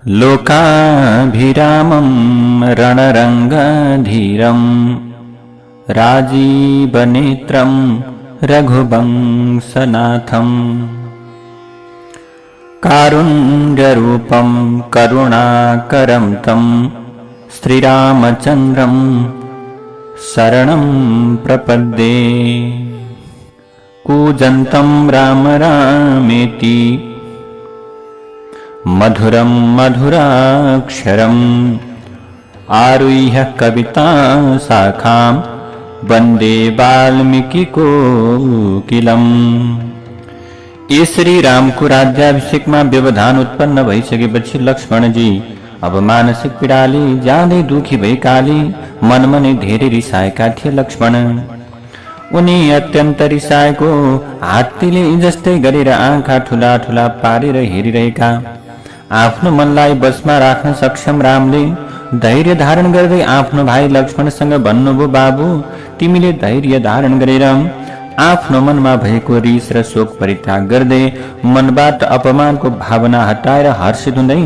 लोकाभिरामं रणरङ्गधीरं राजीवनेत्रं रघुवंशनाथं कारुण्यरूपं करुणाकरं तं श्रीरामचन्द्रं शरणं प्रपद्ये। कूजन्तं राम रामेति मधुरं मधुराक्षरम् आरुह्य कविता शाखां वन्दे वाल्मीकिकोकिलम्। ये श्री राम को राज्याभिषेक में व्यवधान उत्पन्न भइसकेपछि लक्ष्मणजी अब मानसिक पीडाले ज्यादै दुखी भएकाले मनमा नै धेरै रिसाएका थिए लक्ष्मण। उनी अत्यन्त रिसाएको हात्तीले जस्तै गरेर आँखा ठुला ठुला पारेर हेरिरहेका आफ्नो मनलाई बसमा राख्न सक्षम रामले धैर्य धारण गर्दै आफ्नो भाइ लक्ष्मणसँग भन्नुभयो, बाबु तिमीले धैर्य धारण गरेर आफ्नो मनमा भएको रिस र शोक परित्याग गर्दै मनबाट अपमानको भावना हटाएर हर्षित हुँदै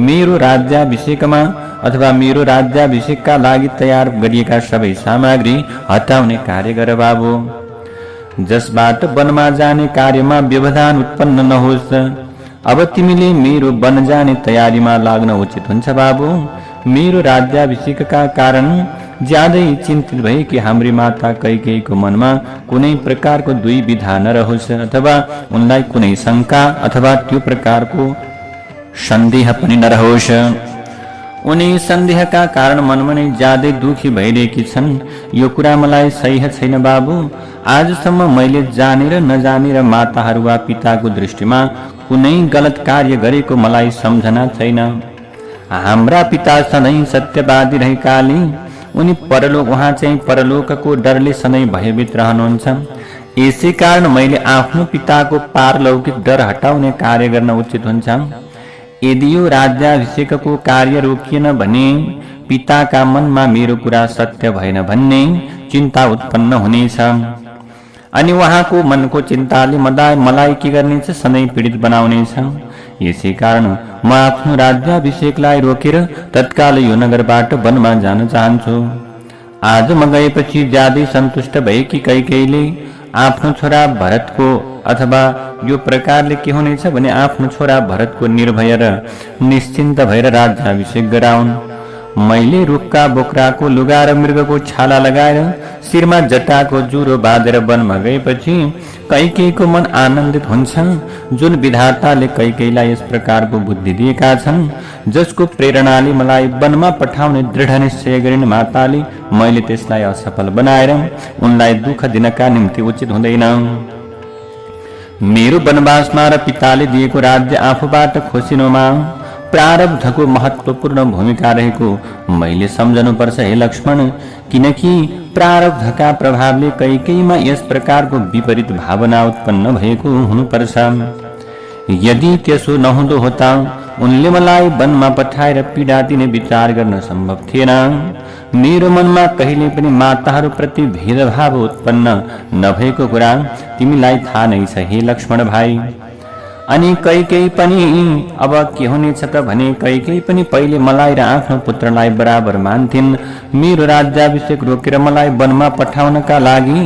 मेरो राज्याभिषेकमा अथवा मेरो राज्याभिषेकका लागि तयार गरिएका सबै सामग्री हटाउने कार्य गर बाबु। जसबाट वनमा जाने कार्यमा व्यवधान उत्पन्न नहोस्। अब तिमीले मेरो वन जाने तयारीमा लाग्न उचित हुन्छ बाबु। मेरो राज्याभिषेकका कारण ज्यादै चिन्तित भए कि हाम्री माता कैकेयीको मनमा कुनै प्रकारको दुविधा नरहोस् अथवा उनलाई कुनै शंका अथवा त्यो प्रकारको सन्देह पनि नरहोस्। उनी सन्देहका कारण मनमा नै ज्यादै दुखी भइरहेकी छन्। यो कुरा मलाई सही छैन बाबु। आजसम्म मैले जानेर नजानेर माताहरू वा पिताको दृष्टिमा कुनै गलत कार्य गरेको मलाई सम्झना छैन। हाम्रा पिता सधैँ सत्यवादी रहेकाले उनी उहाँ चाहिँ परलोकको डरले सधैँ भयभीत रहनुहुन्छ। यसै कारण मैले आफ्नो पिताको पारलौकिक डर हटाउने कार्य गर्न उचित हुन्छ। यदि यो राज्याभिषेकको कार्य रोकिएन भने पिताका मनमा मेरो कुरा सत्य भएन भन्ने चिन्ता उत्पन्न हुनेछ अनि उहाँको मनको चिन्ताले मलाई के गर्नेछ, सधैँ पीडित बनाउनेछ। यसै कारण म आफ्नो राज्याभिषेकलाई रोकेर तत्काल यो नगरबाट वनमा जान चाहन्छु। आज म गएपछि ज्यादै सन्तुष्ट भएकी कैकेयीले आफ्नो छोरा भरतको अथवा यो प्रकारले के हुनेछ भने आफ्नो छोरा भरतको निर्भय र निश्चिन्त भएर राज्याभिषेक गराउन्। मैले रुखका बोक्राको लुगा र मृगको छाला लगाएर शिरमा जटाको जुरो बाँधेर वनमा गएपछि कैकेयीको मन आनन्दित हुन्छ। जुन विधाताले कैकेयीलाई यस प्रकारको बुद्धि दिएका छन्, जसको प्रेरणाले मलाई वनमा पठाउने दृढ निश्चय गरिन् माताले, मैले त्यसलाई असफल बनाएर उनलाई दुःख दिनका निम्ति उचित हुँदैन। मेरो वनवासमा र पिताले दिएको राज्य आफूबाट खोसिनुमा प्रारब्धको महत्वपूर्ण भूमिका रहेको मैले सम्झनुपर्छ हे लक्ष्मण। किनकि प्रारब्धका प्रभावले कैकेयीमा यस प्रकारको विपरीत भावना उत्पन्न भएको हुनुपर्छ। यदि त्यसो नहुँदो हो त उनले मलाई वनमा पठाएर पीडा दिने विचार गर्न सम्भव थिएन। मेरो मनमा कहिले पनि माताहरूप्रति भेदभाव उत्पन्न नभएको कुरा तिमीलाई थाहा नै छ हे लक्ष्मण भाइ। अनि कैकेयी पनि अब के हुनेछ त भने कैकेयी पनि पहिले मलाई र आफ्नो पुत्रलाई बराबर मान्थिन्। मेरो राज्याभिषेक रोकेर मलाई वनमा पठाउनका लागि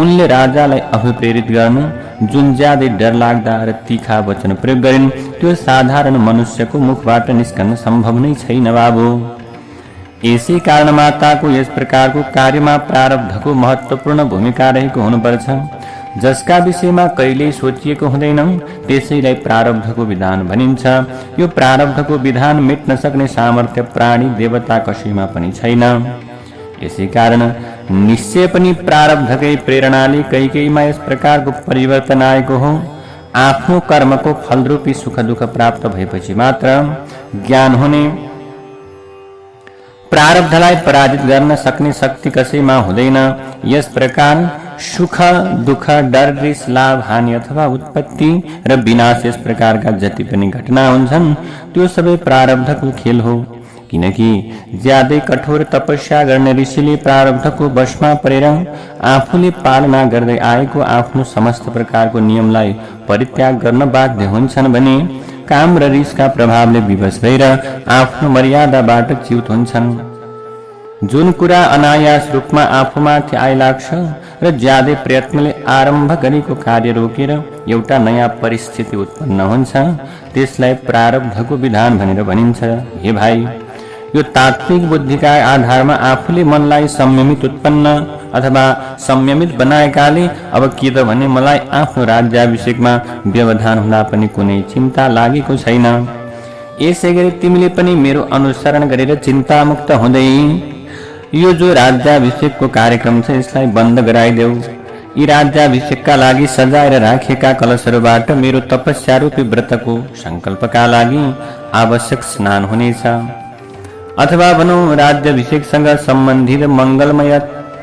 उनले राजालाई अभिप्रेरित गर्न जुन ज्यादै डरलाग्दा र तीखा वचन प्रयोग गरिन्, त्यो साधारण मनुष्यको मुखबाट निस्कन सम्भव नै छैन बाबु। यसै कारण माताको यस प्रकारको कार्यमा प्रारब्धको महत्वपूर्ण भूमिका रहेको हुनुपर्छ। जसका विषयमा कहिल्यै सोचिएको हुँदैन त्यसैलाई प्रारब्धको विधान भनिन्छ। यो प्रारब्धको विधान मेट्न सक्ने सामर्थ्य प्राणी देवता कसैमा पनि छैन। यसै कारण निश्चय पनि प्रारब्धकै प्रेरणाले कैकेयीमा यस प्रकारको परिवर्तन आएको हो। आफ्नो कर्मको फलरूपी सुख दुःख प्राप्त भएपछि मात्र ज्ञान हुने, प्रारब्धलाई पराजित गर्न सक्ने शक्ति कसैमा हुँदैन। यस प्रकार सुख दुःख डर रिस लाभ हानि अथवा उत्पत्ति र विनाश यस प्रकारका जति पनि घटना हुन्छन् त्यो सबै प्रारब्धको खेल हो। किनकि ज्यादै कठोर तपस्या गर्ने ऋषिले प्रारब्धको वशमा परेर आफूले पालना गर्दै आएको आफ्नो समस्त प्रकारको नियमलाई परित्याग गर्न बाध्य हुन्छन् भने काम र रिसका प्रभावले विवश भएर आफ्नो मर्यादाबाट च्युत हुन्छन्। जुन कुरा अनायास रूपमा आफूमाथि आइलाग्छ र ज्यादै प्रयत्नले आरम्भ गरेको कार्य रोकेर एउटा नयाँ परिस्थिति उत्पन्न हुन्छ, त्यसलाई प्रारब्धको विधान भनेर भनिन्छ। हे भाइ, यो तात्विक बुद्धिका आधारमा आफूले मनलाई संयमित उत्पन्न अथवा संयमित बनाएकाले अब के त भने मलाई आफ्नो राज्याभिषेकमा व्यवधान हुँदा पनि कुनै चिन्ता लागेको छैन। यसै गरी तिमीले पनि मेरो अनुसरण गरेर चिन्तामुक्त हुँदै यो जो राज्याभिषेकको कार्यक्रम छ यसलाई बन्द गराइदेऊ। यी राज्याभिषेकका लागि सजाएर राखेका कलशहरूबाट मेरो तपस्या रूपी व्रतको संकल्पका लागि आवश्यक स्नान हुनेछ। अथवा भनौँ राज्याभिषेकसँग सम्बन्धित मङ्गलमय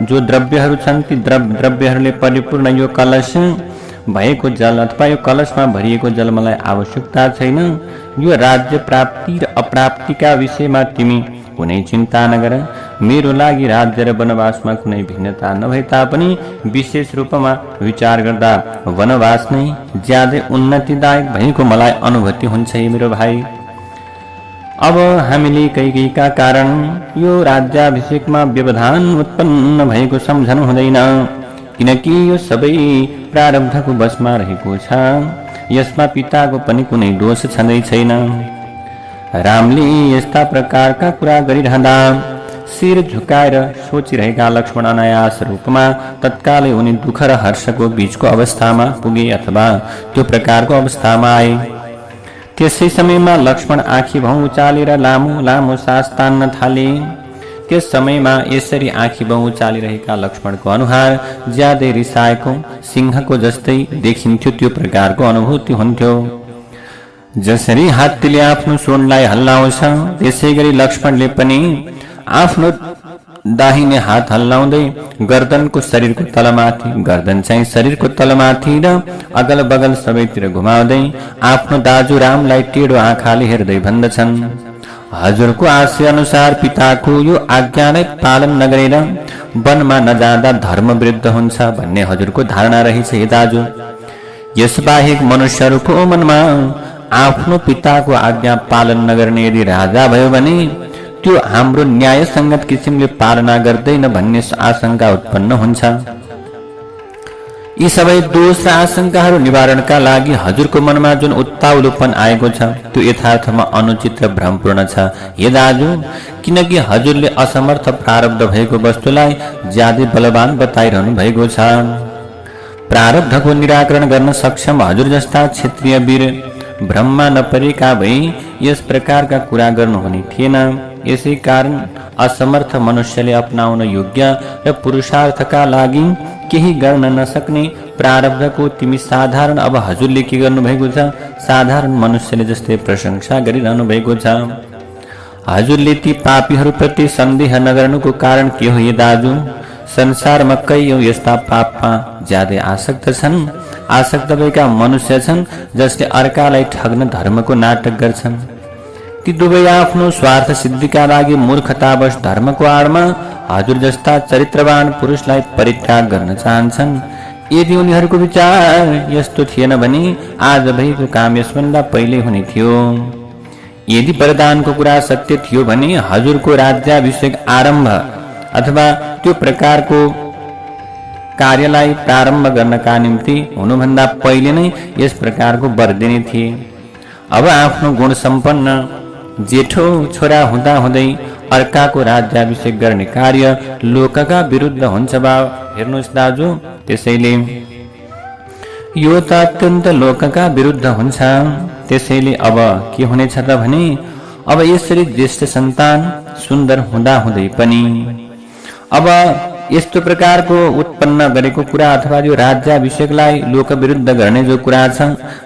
जो द्रव्यहरू छन् ती द्रव्यहरूले परिपूर्ण यो कलश भएको जल अथवा यो कलशमा भरिएको जल मलाई आवश्यकता छैन। यो राज्य प्राप्ति र अप्राप्तिका विषयमा तिमी कुनै चिन्ता नगर। मेरो लागि राज्य र वनवासमा कुनै भिन्नता नभए तापनि विशेष रूपमा विचार गर्दा वनवास नै ज्यादै उन्नतिदायक भएको मलाई अनुभूति हुन्छ। मेरो भाइ, अब हामीले कैकेयीका कारण यो राज्याभिषेकमा व्यवधान उत्पन्न भएको सम्झनु हुँदैन, किनकि यो सबै प्रारब्धको वशमा रहेको छ। यसमा पिताको पनि कुनै दोष छँदै छैन। रामले यस्ता प्रकारका कुरा गरिरहँदा शिर झुकाएर सोचिरहेका लक्ष्मण अनायास रूपमा तत्कालै उनी दुःख र हर्षको बीचको अवस्थामा पुगे अथवा त्यो प्रकारको अवस्थामा आए। त्यसै समयमा लक्ष्मण आँखी भाउ उचालेर लामो लामो सास तान्न थाले। त्यस समयमा यसरी आँखी भाउ उचालिरहेका लक्ष्मणको अनुहार ज्यादै रिसाएको सिंहको जस्तै देखिन्थ्यो। त्यो प्रकारको अनुभूति हुन्थ्यो। जसरी हात्तीले आफ्नो सोनलाई हल्लाउँछ त्यसै गरी लक्ष्मणले पनि आफ्नो दाहिने हात हल्लाउँदै गर्दनको शरीरको तलमाथि, गर्दन चाहिँ शरीरको तलमाथि र अगल बगल सबैतिर घुमाउँदै आफ्नो दाजु रामलाई टेढो आँखाले हेर्दै भन्दछन्, हजुरको आशय अनुसार पिताको यो आज्ञालाई पालन नगरेर वनमा नजाँदा धर्म विरुद्ध हुन्छ भन्ने हजुरको धारणा रहेछ। हे दाजु, यसबाहेक मनुष्यहरूको मनमा आफ्नो पिताको आज्ञा पालन नगर्ने यदि राजा भयो भने त्यो हाम्रो न्यायसङ्गत किसिमले पालना गर्दैन भन्ने आशंका उत्पन्न हुन्छ। यी सबै दोष र आशंकाहरू निवारणका लागि हजुरको मनमा जुन उत्ताउलोपन आएको छ त्यो यथार्थमा अनुचित र भ्रमपूर्ण छ। हे दाजु, किनकि हजुरले असमर्थ प्रारब्ध भएको वस्तुलाई ज्यादै बलवान बताइरहनु भएको छ। प्रारब्धको निराकरण गर्न सक्षम हजुर जस्ता क्षेत्रीय वीर भ्रममा नपरेका भई यस प्रकारका कुरा गर्नुहुने थिएन। यसै कारण असमर्थ मनुष्यले अपनाउन योग्य र पुरुषार्थका लागि केही गर्न नसक्ने प्रारब्धको तिमी साधारण अब हजुरले के गर्नुभएको छ, साधारण मनुष्यले जस्तै प्रशंसा गरिरहनु भएको छ। हजुरले ती पापीहरूप्रति सन्देह नगर्नुको कारण के हो? हे दाजु, संसारमा कैयौं यस्ता पापमा ज्यादै आसक्त छन्। आसक्त भएका मनुष्य छन् जसले अर्कालाई ठग्न धर्मको नाटक गर्छन्। ती दुवै आफ्नो स्वार्थ सिद्धिका लागि मूर्खतावश धर्मको आडमा हजुर जस्ता चरित्रवान पुरुषलाई परित्याग गर्न चाहन्छन्। यदि उनीहरूको विचार यस्तो थिएन भने आज भएको काम यसभन्दा पहिले हुने थियो। यदि वरदानको कुरा सत्य थियो भने हजुरको राज्याभिषेक आरम्भ अथवा त्यो प्रकारको कार्यलाई प्रारम्भ गर्नका निम्ति हुनुभन्दा पहिले नै यस प्रकारको वर दिने थिए। अब आफ्नो गुण सम्पन्न जेठो छोरा हुँदा हुँदै अर्काको राज्याभिषेक गर्ने कार्य लोकका विरुद्ध हुन्छ बा हेर्नुहोस् दाजु, त्यसैले यो त अत्यन्त लोकका विरुद्ध हुन्छ। त्यसैले अब के हुनेछ त भने अब यसरी ज्येष्ठ सन्तान सुन्दर हुँदा हुँदै पनि अब यस्तो प्रकारको उत्पन्न गरेको कुरा अथवा यो राज्याभिषेकलाई लोक विरुद्ध गर्ने जो कुरा छ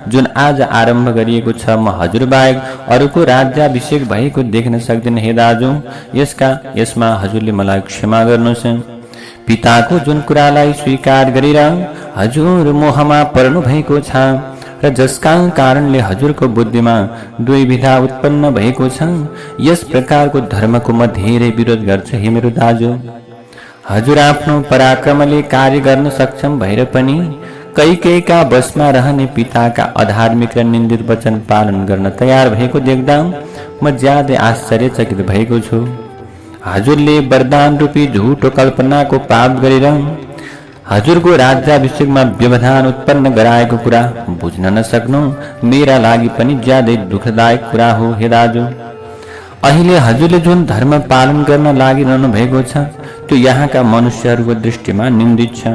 जुन आज आरम्भ गरिएको छ, म हजुर बाहेक अरूको राज्याभिषेक भएको देख्न सक्दिन। हे दाजु, यसमा हजुरले मलाई क्षमा गर्नुहोस्। पिताको जुन कुरालाई स्वीकार गरेर हजुर मोहमा पर्नु भएको छ र जसका कारणले हजुरको बुद्धिमा दुईविधा उत्पन्न भएको छ, यस प्रकारको धर्मको म धेरै विरोध गर्छु। हे मेरो दाजु, हजुर आफ्नो पराक्रमले कार्य गर्न सक्षम भएर पनि कैकेयीका बसमा रहने पिताका अधार्मिक र निन्दित वचन पालन गर्न तयार भएको देख्दा म ज्यादै आश्चर्यचकित भएको छु। हजुरले वरदान रूपी झुटो कल्पनाको पाप गरेर हजुरको राज्याभिषेकमा व्यवधान उत्पन्न गराएको कुरा बुझ्न नसक्नु मेरा लागि पनि ज्यादै दुःखदायक कुरा हो। हे दाजु, अहिले हजुरले जुन धर्म पालन गर्न लागिरहनु भएको छ त्यो यहाँका मनुष्यहरूको दृष्टिमा निन्दित छ।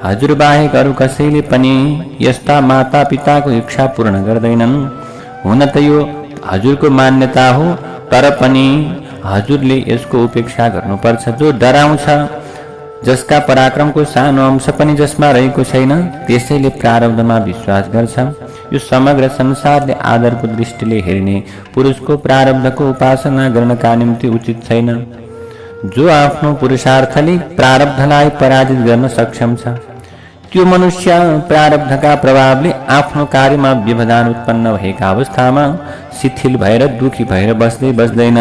हजुर बाहेक अरू कसैले पनि यस्ता माता पिताको इच्छा पूर्ण गर्दैनन्। हुन त यो हजुरको मान्यता हो, तर पनि हजुरले यसको उपेक्षा गर्नुपर्छ। जो डराउँछ, जसका पराक्रमको सानो अंश पनि जसमा रहेको छैन, त्यसैले प्रारब्धमा विश्वास गर्छ। यो समग्र संसारले आदरको दृष्टिले हेर्ने पुरुषको प्रारब्धको उपासना गर्नका निम्ति उचित छैन। जो आफ्नो पुरुषार्थले प्रारब्धलाई पराजित गर्न सक्षम छ त्यो मनुष्य प्रारब्धका प्रभावले आफ्नो कार्यमा व्यवधान उत्पन्न भएका अवस्थामा शिथिल भएर दुखी भएर बस्दैन।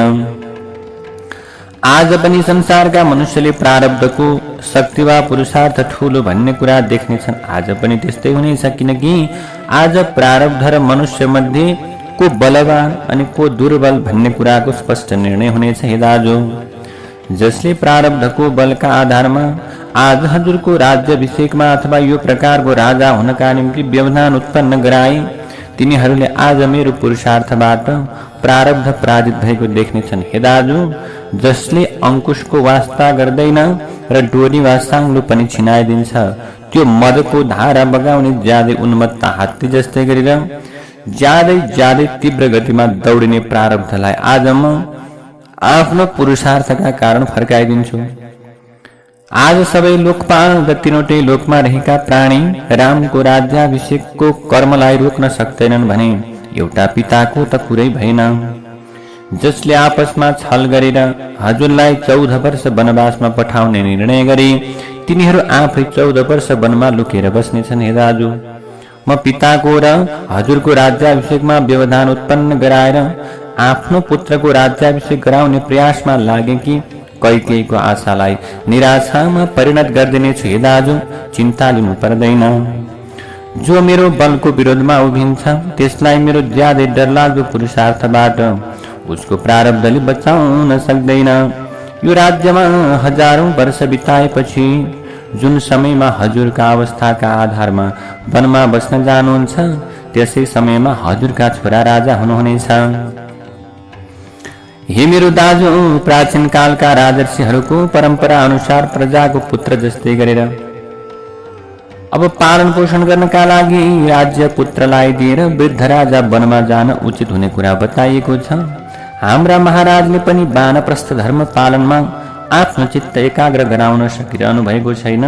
आज पनि संसारका मनुष्यले प्रारब्धको शक्ति वा पुरुषार्थ ठूलो भन्ने कुरा देख्नेछन्। आज पनि त्यस्तै हुनेछ, किनकि आज प्रारब्ध र मनुष्य मध्ये को बलवान अनि को दुर्बल भन्ने कुराको स्पष्ट निर्णय हुनेछ। हे दाजु, जसले प्रारब्धको बलका आधारमा आज हजुरको राज्याभिषेकमा अथवा यो प्रकारको राजा हुनका निम्ति व्यवधान उत्पन्न गराए, तिनीहरूले आज मेरो पुरुषार्थबाट प्रारब्ध पराजित भएको देख्नेछन्। हे दाजु, जसले अंकुशको वास्ता गर्दैन र डोरी वा साङ्लो पनि छिनाइदिन्छ, त्यो मदको धारा बगाउने ज्यादै उन्मत्त हात्ती जस्तै गरेर ज्यादै तीव्र गतिमा दौडिने प्रारब्धलाई आज म आफ्नो पुरुषार्थका कारण फर्काइदिन्छु। आज सबै लोकपाल र तीनवटै लोकमा रहेका प्राणी रामको राज्याभिषेकको कर्मलाई रोक्न सक्दैनन् भने एउटा पिताको त कुरै भएन। जसले आपसमा छल गरेर हजुरलाई 14 वर्ष वनवासमा पठाउने निर्णय गरे, तिनीहरू आफै 14 वर्ष वनमा लुकेर बस्नेछन्। हे दाजु, म पिताको र हजुरको राज्याभिषेकमा व्यवधान उत्पन्न गराएर आफ्नो पुत्रको राज्याभिषेक गराउने प्रयासमा लागे कि कैकेयीको आशालाई निराशामा परिणत गरिदिनेछु। हे दाजु, चिन्ता लिनु पर्दैन। जो मेरो बलको विरोधमा उभिन्छ त्यसलाई मेरो ज्यादै डरलाग्दो पुरुषार्थबाट उसको प्रारब्धले बचाउन सक्दैन। यो राज्यमा हजारौं वर्ष बिताएपछि जुन समयमा हजुरका अवस्थाका आधारमा वनमा बस्न जानुहुन्छ, त्यसै समयमा हजुरका छोरा राजा हुनुहुनेछ। हे मेरो दाजु, प्राचीन कालका राजर्षिहरूको परम्परा अनुसार प्रजाको पुत्र जस्तै गरेर अब पालन पोषण गर्नका लागि राज्य पुत्रलाई दिएर वृद्ध राजा वनमा जान उचित हुने कुरा बताइएको छ। हाम्रा महाराजले पनि वानप्रस्थ धर्म पालनमा आफ्नो चित्त एकाग्र गराउन सकिरहनु भएको छैन।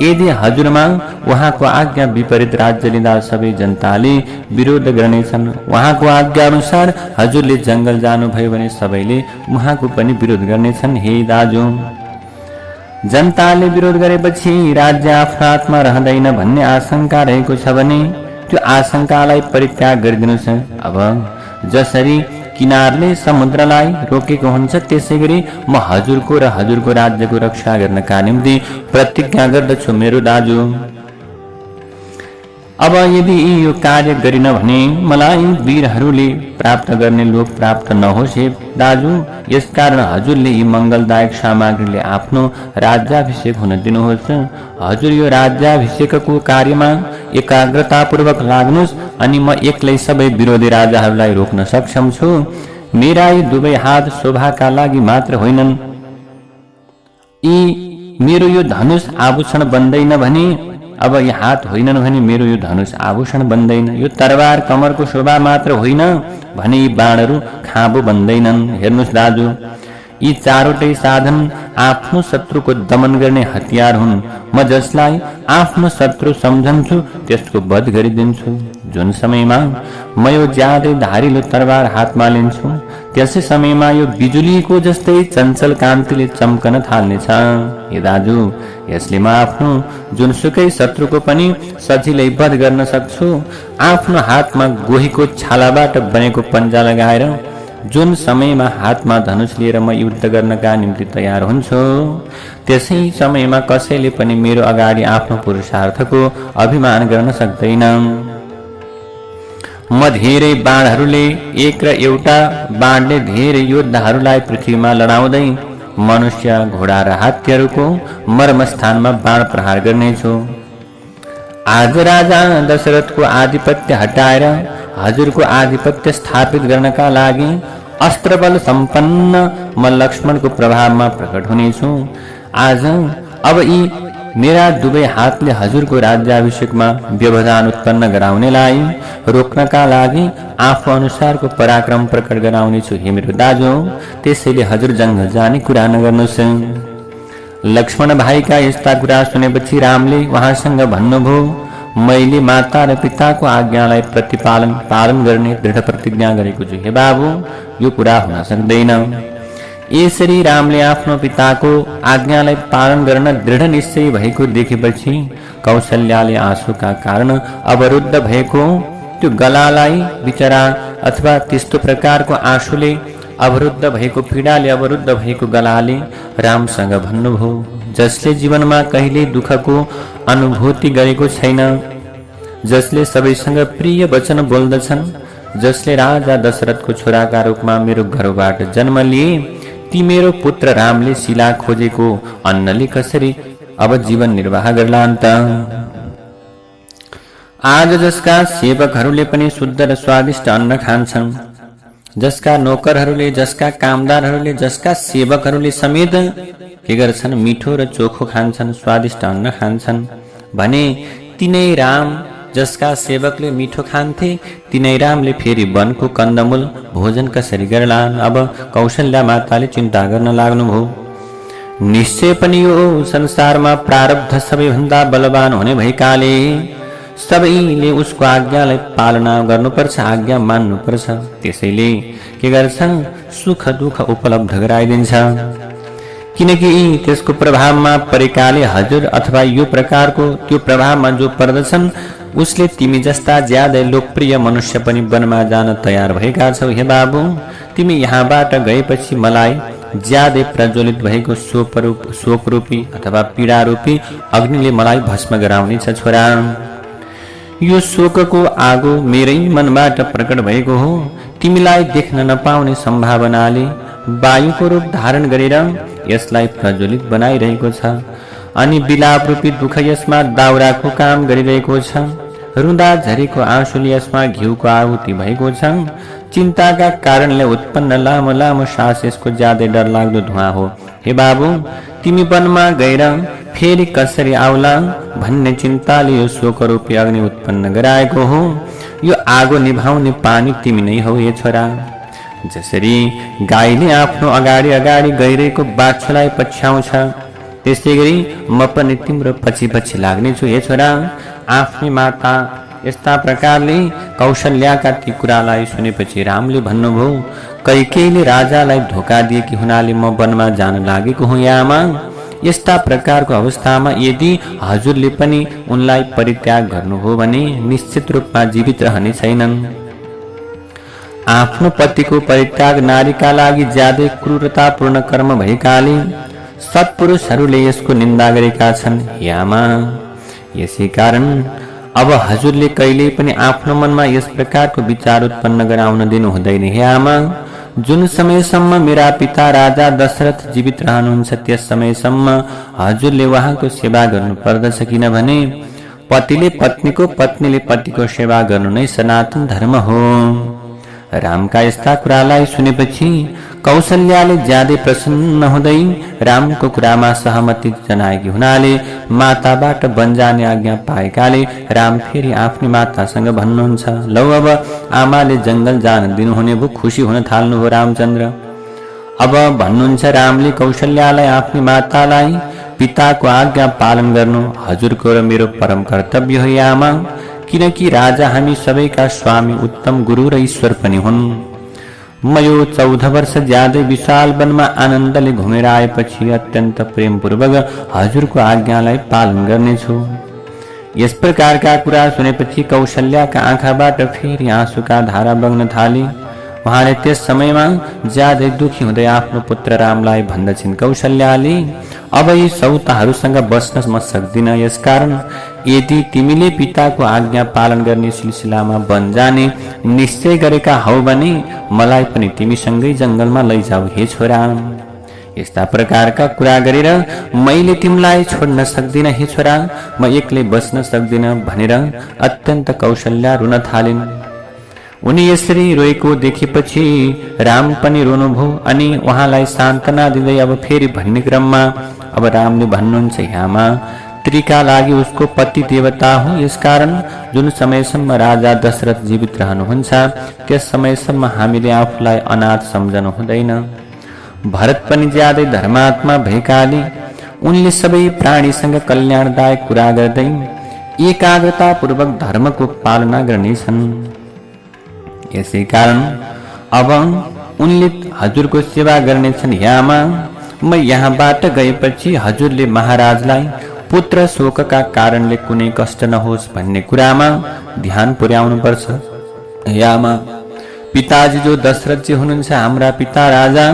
यदि हजुरमा उहाँको आज्ञा विपरीत राज्य लिँदा सबै जनताले विरोध गर्नेछन्। उहाँको आज्ञा अनुसार हजुरले जंगल जानुभयो भने सबैले उहाँको पनि विरोध गर्नेछन्। हे दाजु, जनताले विरोध गरेपछि राज्य आफ्नो हातमा रहँदैन भन्ने आशंका रहेको छ भने त्यो आशंकालाई परित्याग गरिदिनुस्। अब जसरी किनारले समुद्रलाई रोकेको हुन्छ, त्यसै गरी म हजुरको र हजुरको राज्यको रक्षा गर्नका निम्ति प्रतिज्ञा गर्दछु मेरो दाजु। अब यदि यो कार्य गरिन भने मलाई वीरहरूले प्राप्त गर्ने लोक प्राप्त नहोस्। हे दाजु, यसकारण हजुरले यी मंगलदायक सामग्रीले आफ्नो राज्याभिषेक हुन दिनुहोस्। हजुर यो राज्याभिषेकको कार्यमा एकाग्रतापूर्वक लाग्नुहोस् अनि म एक्लै सबै विरोधी राजाहरूलाई रोक्न सक्षम छु। मेरा यी दुवै हात शोभाका लागि मात्र होइनन्। यी मेरो यो धनुष आभूषण बन्दैन भने, अब यी हात होइनन् भने मेरो यो धनुष आभूषण बन्दैन। यो तरबार कमरको शोभा मात्र होइन भने यी बाणहरू खाँबो बन्दैनन्। हेर्नुहोस् दाजु, यी चारवटै साधन आफ्नो शत्रुको दमन गर्ने हतियार हुन्। म जसलाई आफ्नो शत्रु सम्झन्छु त्यसको वध गरिदिन्छु। जुन समयमा म यो ज्यादै धारिलो तरबार हातमा लिन्छु, त्यसै समयमा यो बिजुलीको जस्तै चञ्चल कान्तिले चम्कन थाल्नेछ। हे दाजु, यसले म आफ्नो जुनसुकै शत्रुको पनि सजिलै वध गर्न सक्छु। आफ्नो हातमा गोहीको छालाबाट बनेको पन्जा लगाएर जुन समयमा हातमा धनुष लिएर म युद्ध गर्नका निम्ति तयार हुन्छु, त्यसै समयमा कसैले पनि मेरो अगाडि आफ्नो पुरुषार्थको अभिमान गर्न सक्दैन। म धेरै बाणहरूले एक र एउटा बाणले धेरै योद्धाहरूलाई पृथ्वीमा लडाउँदै मनुष्य, घोडा र हात्तीहरूको मर्मस्थानमा बाण प्रहार गर्नेछु। आज राजा दशरथको आधिपत्य हटाएर हजुरको आधिपत्य स्थापित गर्नका लागि अस्त्रबल सम्पन्न म लक्ष्मणको प्रभावमा प्रकट हुनेछु। आज अब यी मेरा दुवै हातले हजुरको राज्याभिषेकमा व्यवधान उत्पन्न गराउनेलाई रोक्नका लागि आफू अनुसारको पराक्रम प्रकट गराउनेछु हे मेरो दाजु। त्यसैले हजुर जङ्गल जाने कुरा नगर्नुहोस्। लक्ष्मण भाइका यस्ता कुरा सुनेपछि रामले उहाँसँग भन्नुभयो, मैले माता र पिताको आज्ञालाई पालन गर्ने दृढ प्रतिज्ञा गरेको छु हे बाबु, यो कुरा हुन सक्दैन। यसरी रामले आफ्नो पिताको आज्ञालाई पालन गर्न दृढ निश्चय भएको देखेपछि कौशल्याले आँसुका कारण अवरुद्ध भएको त्यो गलालाई बिचरा अथवा त्यस्तो प्रकारको आँसुले अवरुद्ध भएको पीडाले अवरुद्ध भएको गलाले रामसँग भन्नुभयो, जसले जीवनमा कहिल्यै दुःखको अनुभूति गरेको छैन, जसले सबैसँग प्रिय वचन बोल्दछन्, जसले राजा दशरथको छोराका रूपमा मेरो घरबाट जन्म लिए, ती मेरो पुत्र रामले शिला खोजेको अन्नले कसरी अब जीवन निर्वाह गर्लान् त। आज जसका सेवकहरूले पनि शुद्ध र स्वादिष्ट अन्न खान्छन्, जसका नोकरहरूले, जसका कामदारहरूले, जसका सेवकहरूले समेत के गर्छन्, मिठो र चोखो खान्छन्, स्वादिष्ट अन्न खान्छन् भने तिनै राम जसका सेवकले मिठो खान्थे तिनै रामले फेरि वनको कन्दमूल भोजन कसरी गर्लान्। अब कौशल्या माताले चिन्ता गर्न लाग्नुभयो। निश्चय पनि यो संसारमा प्रारब्ध सबैभन्दा बलवान हुने भएकाले सबैले उसको आज्ञालाई पालना गर्नुपर्छ, आज्ञा मान्नुपर्छ। त्यसैले के गर्छन्, सुख दुःख उपलब्ध गराइदिन्छ। किनकि त्यसको प्रभावमा परेकाले हजुर अथवा यो प्रकारको त्यो प्रभावमा जो पर्दछन् उसले तिमी जस्ता ज्यादै लोकप्रिय मनुष्य पनि वनमा जान तयार भएका छौ हे बाबु। तिमी यहाँबाट गएपछि मलाई ज्यादै प्रज्वलित भएको शोकरूपी अथवा पीडारूपी अग्निले मलाई भस्म गराउनेछ छोरा। यो शोकको आगो मेरै मनबाट प्रकट भएको हो। तिमीलाई देख्न नपाउने सम्भावनाले वायुको रूप धारण गरेर यसलाई प्रज्वलित बनाइरहेको छ अनि विलाप रूपी दुःख यसमा दाउराको काम गरिरहेको छ। रुँदा झरेको आँसुले यसमा घिउको आहुति भएको छ। चिन्ताका कारणले उत्पन्न लामो लामो सास यसको ज्यादै डरलाग्दो धुवा हो हे बाबु। तिमी वनमा गएर फेरि कसरी आउला भन्ने चिन्ताले यो शोकरूपी अग्नि उत्पन्न गराएको हो। यो आगो निभाउने पानी तिमी नै हौ हे छोरा। जसरी गाईले आफ्नो अगाडि अगाडि गइरहेको बाछोलाई पछ्याउँछ त्यसै गरी म पनि तिम्रो पछि पछि लाग्नेछु हे छोरा। आफ्नी माता यस्ता प्रकारले कौशल्याका ती कुरालाई सुनेपछि रामले भन्नुभयो, कैकेयीले राजालाई धोका दिएकी हुनाले म वनमा जान लागेको हुँ या आमा। यस्ता प्रकारको अवस्थामा यदि हजुरले पनि उनलाई परित्याग गर्नुभयो भने निश्चित रूपमा जीवित रहने छैनन्। आफ्नो पतिको परित्याग नारीका लागि ज्यादै क्रूरतापूर्ण कर्म भएकाले सत्पुरुषहरूले यसको निन्दा गरेका छन् हे आमा। यसै कारण अब हजुरले कहिल्यै पनि आफ्नो मनमा यस प्रकारको विचार उत्पन्न गराउन दिनु हुँदैन हे आमा। जुन समयसम्म मेरा पिता राजा दशरथ जीवित रहनुहुन्छ त्यस समयसम्म हजुरले उहाँको सेवा गर्नु पर्दछ, किनभने पतिले पत्नीको, पत्नीले पतिको सेवा गर्नु नै सनातन धर्म हो। रामका यस्ता कुरालाई सुनेपछि कौशल्याले ज्यादै प्रसन्न हुँदै रामको कुरामा सहमति जनाएकी हुनाले माताबाट वन जाने आज्ञा पाएकाले राम फेरि आफ्नी मातासँग भन्नुहुन्छ, लौ अब आमाले जंगल जान दिनुहुने भो। खुसी हुन थाल्नुभयो रामचन्द्र। अब भन्नुहुन्छ रामले कौशल्यालाई आफ्नी मातालाई, पिताको आज्ञा पालन गर्नु हजुरको र मेरो परम कर्तव्य हो या आमा। किनकि राजा हामी सबैका स्वामी, उत्तम गुरु र ईश्वर पनि हुन्। म यो 14 वर्ष ज्यादै विशाल वनमा आनन्दले घुमेर आएपछि अत्यन्त प्रेमपूर्वक हजुरको आज्ञालाई पालन गर्नेछु। यस प्रकारका कुरा सुनेपछि कौशल्याका आँखाबाट फेरि आँसुका धारा बग्न थाले। उहाँले त्यस समयमा ज्यादै दुखी हुँदै आफ्नो पुत्र रामलाई भन्दछिन्, कौशल्याले अब यी सौताहरूसँग बस्न म सक्दिनँ, यसकारण यदि तिमीले पिताको आज्ञा पालन गर्ने सिलसिलामा वन जाने निश्चय गरेका हौ भने मलाई पनि तिमीसँगै जङ्गलमा लैजाऊ हे छोरा। यस्ता प्रकारका कुरा गरेर मैले तिमीलाई छोड्न सक्दिन हे छोरा, म एक्लै बस्न सक्दिन भनेर अत्यन्त कौशल्या रुन थालिन्। उनी यसरी रोएको देखेपछि राम पनि रोनुभयो अनि उहाँलाई सान्त्वना दिँदै अब फेरि भन्ने क्रममा अब रामले भन्नुहुन्छ, आमा त्रिका लागि उसको पति देवता हो, यसकारण जुन समयसम्म राजा दशरथ जीवित रहनुहुन्छ त्यस समयसम्म हामीले आफूलाई अनाथ सम्झनु हुँदैन। भरत पनि ज्यादै धर्मात्मा भएकाले उनले सबै प्राणीसँग कल्याणदायक कुरा गर्दै एकाग्रतापूर्वक धर्मको पालना गर्नेछन्। यसै कारण अब उनले हजुरको सेवा गर्नेछन्। आमा म यहाँबाट गएपछि हजुरले महाराजलाई पुत्र शोकका कारणले कुनै कष्ट नहोस् भन्ने कुरामा ध्यान पुर्याउनुपर्छ। आमा पिताजी जो दशरथजी हुनुहुन्छ हाम्रा पिता राजा,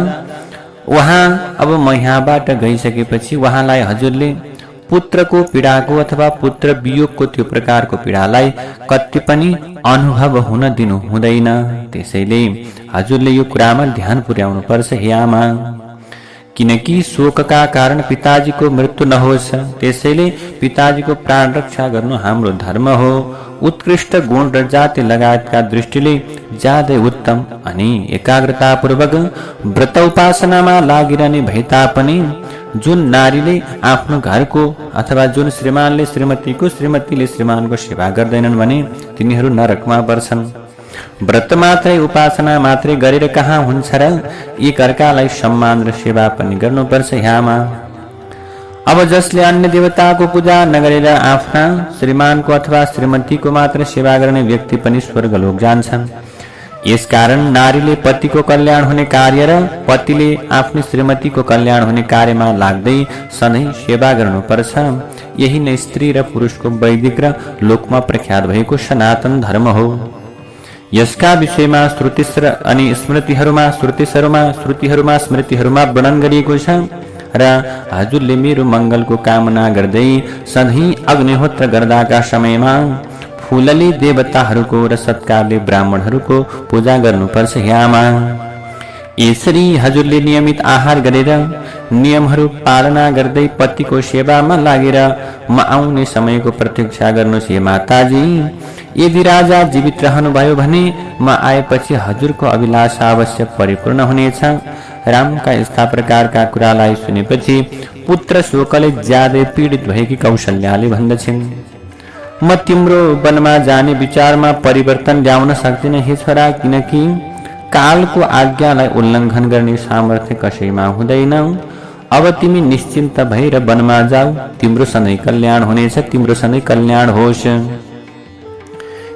उहाँ अब म यहाँबाट गइसकेपछि उहाँलाई हजुरले पुत्रको पीडाको अथवा पुत्र वियोगको त्यो प्रकारको पीडालाई कति पनि अनुभव हुन दिनु हुँदैन। त्यसैले हजुरले यो कुरामा ध्यान पुर्याउनु पर्छ हे आमा, किनकि शोकका कारण पिताजीको मृत्यु नहोस्, त्यसैले पिताजीको प्राण रक्षा गर्नु हाम्रो धर्म हो। उत्कृष्ट गुण र जाति लगायतका दृष्टिले ज्यादै उत्तम अनि एकाग्रतापूर्वक व्रत उपासनामा लागिरहने भए तापनि जुन नारीले आफ्नो घरको अथवा जुन श्रीमानले श्रीमतीको श्रीमतीले श्रीमानको सेवा गर्दैनन् भने तिनीहरू नरकमा पर्छन्। व्रत मात्रै उपासना मात्रै गरेर कहाँ हुन्छ र, एक अर्कालाई सम्मान र सेवा पनि गर्नुपर्छ। आमा अब जसले अन्य देवताको पूजा नगरेर आफ्ना श्रीमानको अथवा श्रीमतीको मात्र सेवा गर्ने व्यक्ति पनि स्वर्गलोक जान्छन्। यसकारण नारीले पतिको कल्याण हुने कार्य र पतिले आफ्नो श्रीमतीको कल्याण हुने कार्यमा लाग्दै सधैँ सेवा गर्नुपर्छ। यही नै स्त्री र पुरुषको वैदिक र लोकमा प्रख्यात भएको सनातन धर्म हो। यसका विषयमा श्रुतिस्र अनि स्मृतिहरूमा वर्णन गरिएको छ र हजुरले मेरो मङ्गलको कामना गर्दै सधैँ अग्निहोत्र गर्दाका समयमा फूलले देवताहरूको र सत्कारले ब्राह्मणहरूको पूजा गर्नुपर्छ। आमा यसरी हजुरले नियमित आहार गरेर नियमहरू पालना गर्दै पतिको सेवामा लागेर म आउने समयको प्रतीक्षा गर्नुहोस्। हे माताजी, यदि राजा जीवित रहनुभयो भने म आएपछि हजुरको अभिलाषा अवश्य परिपूर्ण हुनेछ। रामका यस्ता प्रकारका कुरालाई सुनेपछि पुत्र शोकले ज्यादै पीडित भएकी कौशल्याले भन्दछिन्, म तिम्रो वनमा जाने विचारमा परिवर्तन ल्याउन सक्दिन हे छोरा, किनकि कालको आज्ञालाई उल्लङ्घन गर्ने सामर्थ्य कसैमा हुँदैन। अब तिमी निश्चिन्त भएर वनमा जाऊ, तिम्रो सधैँ कल्याण हुनेछ, तिम्रो सधैँ कल्याण होस्।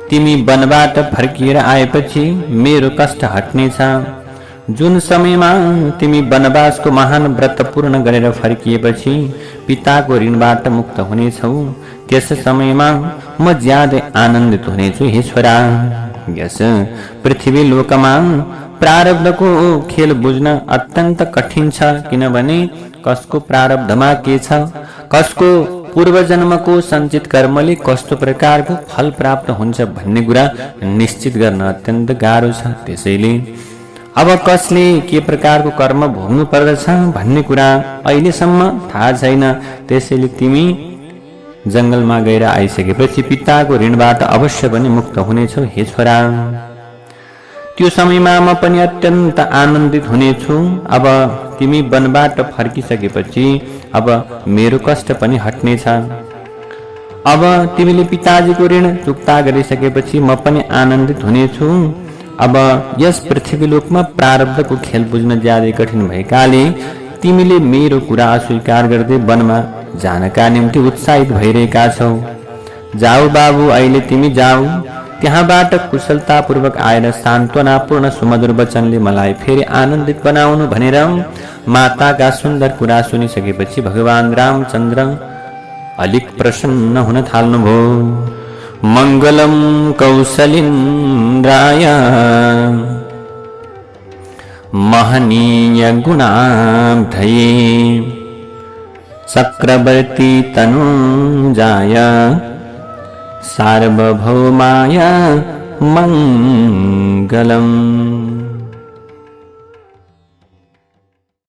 तिमी वनबाट फर्किएर आएपछि मेरो कष्ट हट्नेछ। जुन समयमा तिमी वनवासको महान व्रत पूर्ण गरेर फर्किएपछि पिताको ऋणबाट मुक्त हुनेछौ, त्यस समयमा म ज्यादै आनन्दित हुनेछु हे छोरा। यस पृथ्वी लोकमा प्रारब्धको खेल बुझ्न अत्यन्त कठिन छ, किनभने कसको प्रारब्धमा के छ, कसको पूर्व जन्मको सञ्चित कर्मले कस्तो प्रकारको फल प्राप्त हुन्छ भन्ने कुरा निश्चित गर्न अत्यन्त गाह्रो छ। त्यसैले अब कसले के प्रकारको कर्म भोग्नु पर्दछ भन्ने कुरा अहिलेसम्म थाहा छैन। त्यसैले तिमी जङ्गलमा गएर आइसकेपछि पिताको ऋणबाट अवश्य पनि मुक्त हुनेछौ हे छोरा। त्यो समयमा म पनि अत्यन्त आनन्दित हुनेछु। अब तिमी वनबाट फर्किसकेपछि अब मेरो कष्ट पनि हट्नेछ। अब तिमीले पिताजीको ऋण चुक्ता गरिसकेपछि म पनि आनन्दित हुनेछु। अब यस पृथ्वीलोकमा प्रारब्धको खेल बुझ्न ज्यादै कठिन भएकाले तिमीले मेरो कुरा अस्वीकार गर्दै वनमा जानका निम्ति उत्साहित भइरहेका छौ। जाऊ बाबु, अहिले तिमी जाऊ। त्यहाँबाट कुशलतापूर्वक आएर सान्त्वनापूर्ण सुमधुर वचनले मलाई फेरि आनन्दित बनाउनु भनेर माताका सुन्दर कुरा सुनिसकेपछि भगवान रामचन्द्र अलिक प्रसन्न हुन थाल्नुभयो। मङ्गलम कौसलिन्द्राय महनीय गुणाब्धये चक्रवर्ती तनुजाय सार्वभौमाय मंगलम्।